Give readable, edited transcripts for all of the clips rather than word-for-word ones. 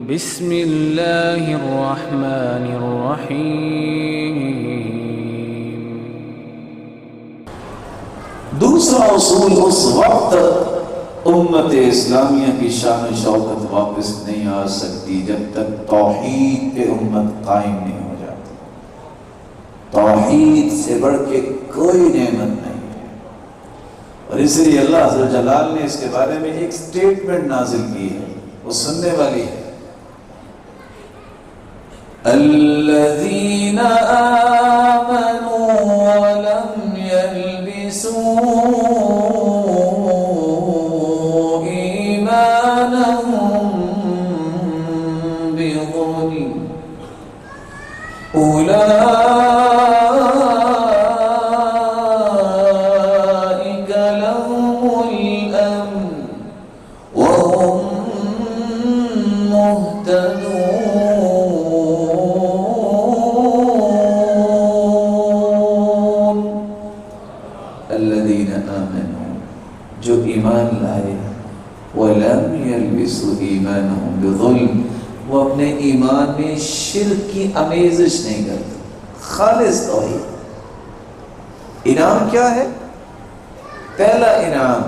بسم اللہ الرحمن الرحیم۔ دوسرا اصول، اس وقت امت اسلامیہ کی شان و شوکت واپس نہیں آ سکتی جب تک توحید پہ امت قائم نہیں ہو جاتی۔ توحید سے بڑھ کے کوئی نعمت نہیں ہے، اور اس لیے اللہ عز و جلال نے اس کے بارے میں ایک سٹیٹمنٹ نازل کی ہے، وہ سننے والی ہے۔ الذین آمنوا ولم یلبسوا ایمانهم بظلم اولئک لهم الامن وهم مهتدون۔ الذین آمنوا، جو ایمان لائے، وَلَمْ يَلْبِسُوا إِيمَانَهُمْ بِظُلْمٍ، وہ اپنے ایمان میں شرک کی آمیزش نہیں کرتے، خالص توحید۔ انعام کیا ہے؟ پہلا انعام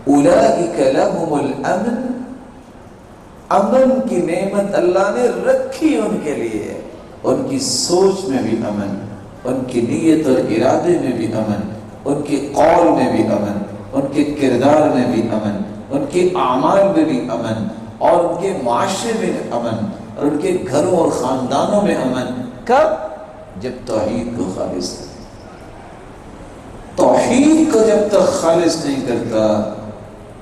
اولئک لهم الامن، امن کی نعمت اللہ نے رکھی ان کے لیے، ان کی سوچ میں بھی امن، ان کی نیت اور ارادے میں بھی امن، ان کے قول میں بھی امن، ان کے کردار میں بھی امن، ان کے اعمال میں بھی امن، اور ان کے معاشرے میں امن، اور ان کے گھروں اور خاندانوں میں امن۔ کب؟ جب توحید کو خالص کرے۔ توحید کو جب تک خالص نہیں کرتا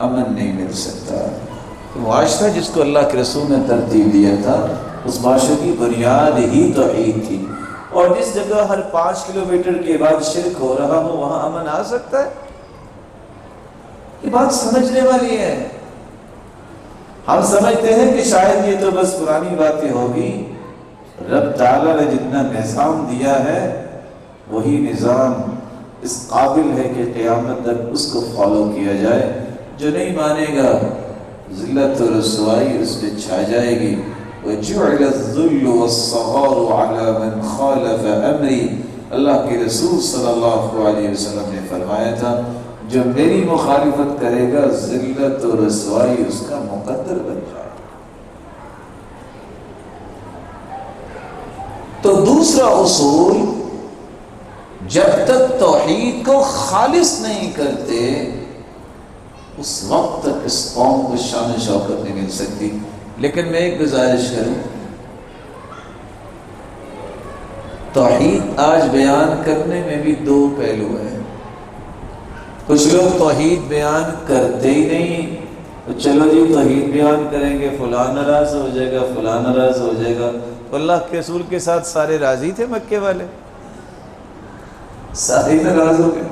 امن نہیں مل سکتا۔ معاشرہ جس کو اللہ کے رسول نے ترتیب دیا تھا، اس معاشرے کی بنیاد ہی توحید تھی، اور جس جگہ ہر 5 کلومیٹر کے بعد شرک ہو رہا ہو وہاں امن آ سکتا ہے؟ یہ بات سمجھنے والی ہے۔ ہم سمجھتے ہیں کہ شاید یہ تو بس پرانی باتیں ہوگی، رب تعالیٰ نے جتنا نظام دیا ہے وہی نظام اس قابل ہے کہ قیامت تک اس کو فالو کیا جائے۔ جو نہیں مانے گا ذلت و رسوائی اس پہ چھا جائے گی۔ وَجُعِلَ الذُّلُّ وَالصَّغَارُ عَلَى مَنْ خَالَفَ أَمْرِي، اللہ کے رسول صلی اللہ علیہ وسلم نے فرمایا تھا جو میری مخالفت کرے گا ذلت و رسوائی اس کا مقدر بن جائے۔ تو دوسرا اصول، جب تک توحید کو خالص نہیں کرتے اس وقت تک اس قوم کو شان و شوکت نہیں مل سکتی۔ لیکن میں ایک گزارش کروں، توحید آج بیان کرنے میں بھی 2 پہلو ہیں۔ کچھ لوگ توحید بیان کرتے ہی نہیں، تو چلو جی توحید بیان کریں گے، فلاں ناراض ہو جائے گا، فلاں ناراض ہو جائے گا۔ اللہ کے رسول کے ساتھ سارے راضی تھے، مکے والے سارے ناراض ہو گئے۔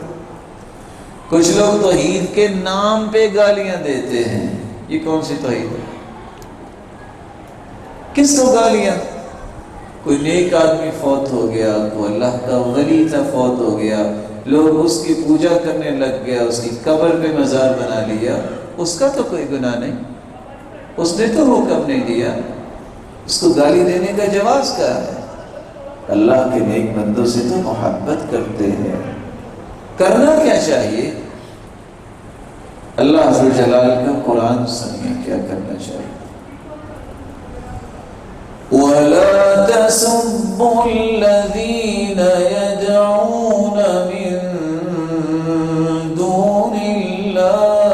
کچھ لوگ توحید کے نام پہ گالیاں دیتے ہیں، یہ کون سی توحید ہے؟ کس کو گالیاں؟ کوئی نیک آدمی فوت ہو گیا، کوئی اللہ کا ولی تھا فوت ہو گیا، لوگ اس کی پوجا کرنے لگ گیا، اس کی قبر پہ مزار بنا لیا، اس کا تو کوئی گناہ نہیں، اس نے تو حکم نہیں دیا، اس کو گالی دینے کا جواز کیا ہے؟ اللہ کے نیک بندوں سے تو محبت کرتے ہیں۔ کرنا کیا چاہیے؟ اللہ عز و جلال کا قرآن سنیے کیا کرنا چاہیے۔ وَلَا تَسُبُّوا الَّذِينَ يَدْعُونَ مِن دُونِ اللَّهِ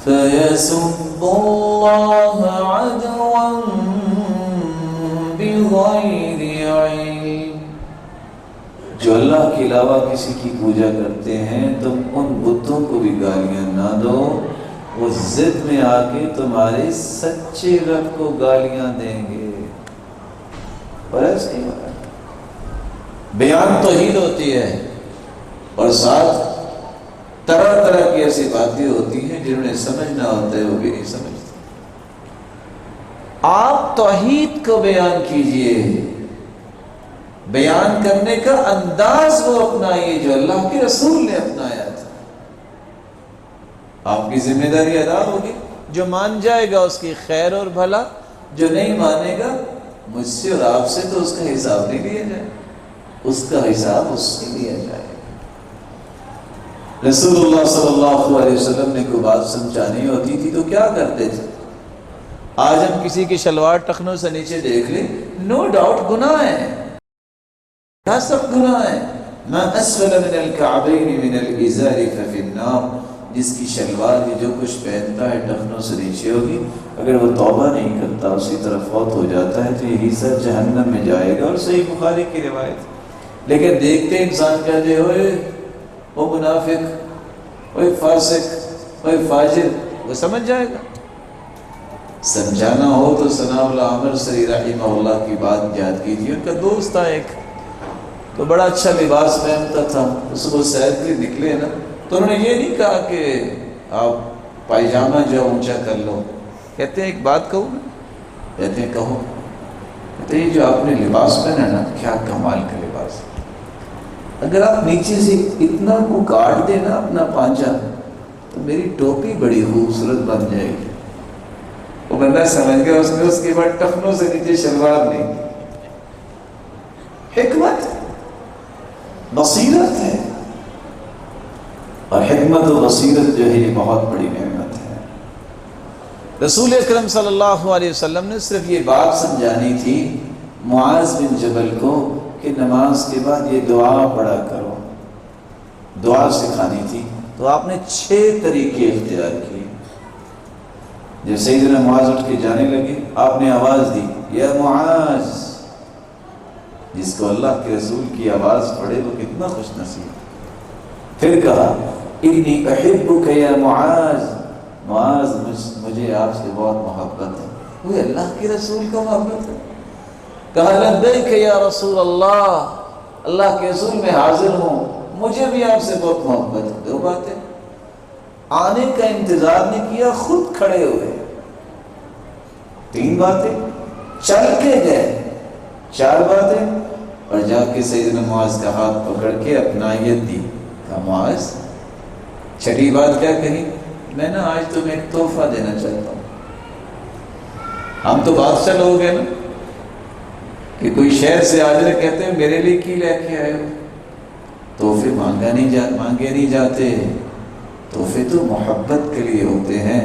فَيَسُبُّوا اللَّهَ عَدْوًا بِغَيْرِ عِلْمٍ، جو اللہ کے علاوہ کسی کی پوجا کرتے ہیں تم ان بتوں کو بھی گالیاں نہ دو، وہ ضد میں آ کے تمہارے سچے رب کو گالیاں دیں گے۔ اور ایسا نہیں ہوتا، بیان توحید ہوتی ہے اور ساتھ طرح طرح کی ایسی باتیں ہوتی ہیں جنہیں سمجھنا ہوتا ہے وہ بھی نہیں سمجھتے۔ آپ توحید کو بیان کیجئے، بیان کرنے کا انداز وہ اپنائیے جو اللہ کے رسول نے اپنایا تھا۔ آپ کی ذمہ داری ادا ہوگی. جو مان جائے گا اس کی خیر اور بھلا، جو نہیں مانے گا مجھ سے اور آپ سے تو اس کا حساب نہیں لیا جائے، اس کا حساب اس سے لیا جائے. رسول اللہ صلی اللہ علیہ وسلم نے کوئی بات سمجھانی ہوتی تھی تو کیا کرتے تھے؟ آج ہم کسی کی شلوار ٹخنوں سے نیچے دیکھ لیں، نو ڈاؤٹ گناہ ہے، کیا سب گناہ ہے. ما اسفل من الکعبین من الازار ففی النار، جس کی شلوار کی جو کچھ پہنتا ہے ٹخنوں سے نیچے ہوگی، اگر وہ توبہ نہیں کرتا اسی طرح فوت ہو جاتا ہے تو یہی سب جہنم میں جائے گا. اور صحیح بخاری کی روایت. لیکن دیکھتے انسان کہتے ہوئے وہ منافق، وہ فاسق، وہ فاجر، وہ سمجھ جائے گا. سمجھانا ہو تو ثناء اللہ عامر سری رحمہ اللہ کی بات یاد کیجیے. ان کا دوست تھا ایک، تو بڑا اچھا لباس پہنتا تھا. صبح سیر کے لیے نکلے نا تو انہوں نے یہ نہیں کہا کہ آپ پائجامہ جو اونچا کر لو. کہتے ہیں ایک بات کہوں نا؟ کہتے ہیں کہو. کہتے ہیں جو آپ نے لباس پہنا نا، کیا کمال کا لباس. اگر آپ نیچے سے اتنا کو کاٹ دیں نا اپنا پانچا تو میری ٹوپی بڑی خوبصورت بن جائے گی. وہ بندہ سمجھ گیا اس کے بعد ٹخنوں سے نیچے شلوار نہیں. حکمت بصیرت ہے، اور حکمت و بصیرت جو ہے یہ بہت بڑی نعمت ہے. رسول اکرم صلی اللہ علیہ وسلم نے صرف یہ بات سمجھانی تھی معاذ بن جبل کو کہ نماز کے بعد یہ دعا پڑھا کرو، دعا سکھانی تھی. تو آپ نے 6 طریقے اختیار کیے. جب سیدنا معاذ اٹھ کے جانے لگے آپ نے آواز دی، یا معاذ. جس کو اللہ کے رسول کی آواز پڑھے وہ کتنا خوش نصیب. پھر کہا انی احبک یا معاذ، معاذ مجھے آپ سے بہت محبت ہے. وہ اللہ کے رسول کو محبت ہے. کہا لبیک یا رسول اللہ، اللہ کے رسول میں حاضر ہوں، مجھے بھی آپ سے بہت محبت ہے. 2 باتیں. آنے کا انتظار نہیں کیا، خود کھڑے ہوئے. 3 باتیں. چل کے گئے. 4 باتیں. اور جا کے سیدنا معاذ کا ہاتھ پکڑ کے اپنائیت دی. کہا معاذ، 6 بات کیا کہی؟ میں نا آج تمہیں ایک تحفہ دینا چاہتا ہوں. ہم تو بادشاہ لوگ ہیں نا کہ کوئی شہر سے آ جائے کہتے ہیں میرے لیے کی لے کے آئے ہو. تحفے مانگے نہیں جاتے. تحفے تو محبت کے لیے ہوتے ہیں.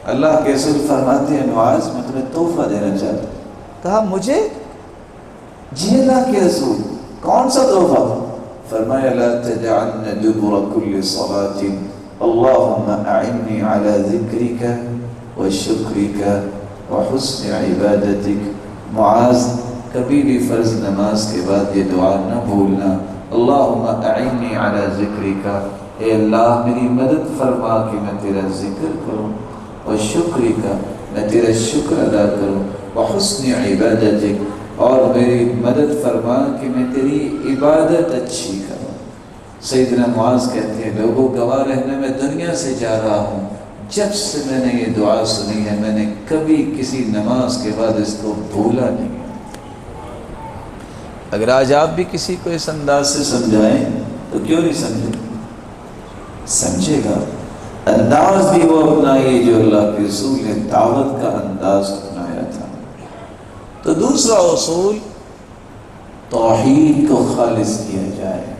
اللہ کے رسول فرماتے ہیں معاذ میں تمہیں تحفہ دینا چاہتا ہوں. کہا مجھے؟ جی اللہ کے رسول، کون سا تحفہ؟ فرمایا لا تجعلن دبر كل صلاة اللهم اعني على ذكرك وشكرك وحسن عبادتك. معاذ کبھی بھی فرض نماز کے بعد یہ دعا نہ بھولنا، اللہم اعنی علی ذکرک، اے اللہ میری مدد فرما کہ میں تیرا ذکر کروں، وشکرک میں تیرا شکر ادا کروں، وحسن عبادتک اور میری مدد فرما کہ میں تیری عبادت اچھی کروں. سیدنا معاذ کہتے ہیں لوگوں گواہ رہنے میں دنیا سے جا رہا ہوں، جب سے میں نے یہ دعا سنی ہے میں نے کبھی کسی نماز کے بعد اس کو بھولا نہیں. اگر آج آپ بھی کسی کو اس انداز سے سمجھائیں تو کیوں نہیں سمجھے گا. انداز بھی وہ اپنائیے جو اللہ کے رسول نے دعوت کا انداز اپنایا تھا. تو دوسرا اصول، توحید کو خالص کیا جائے.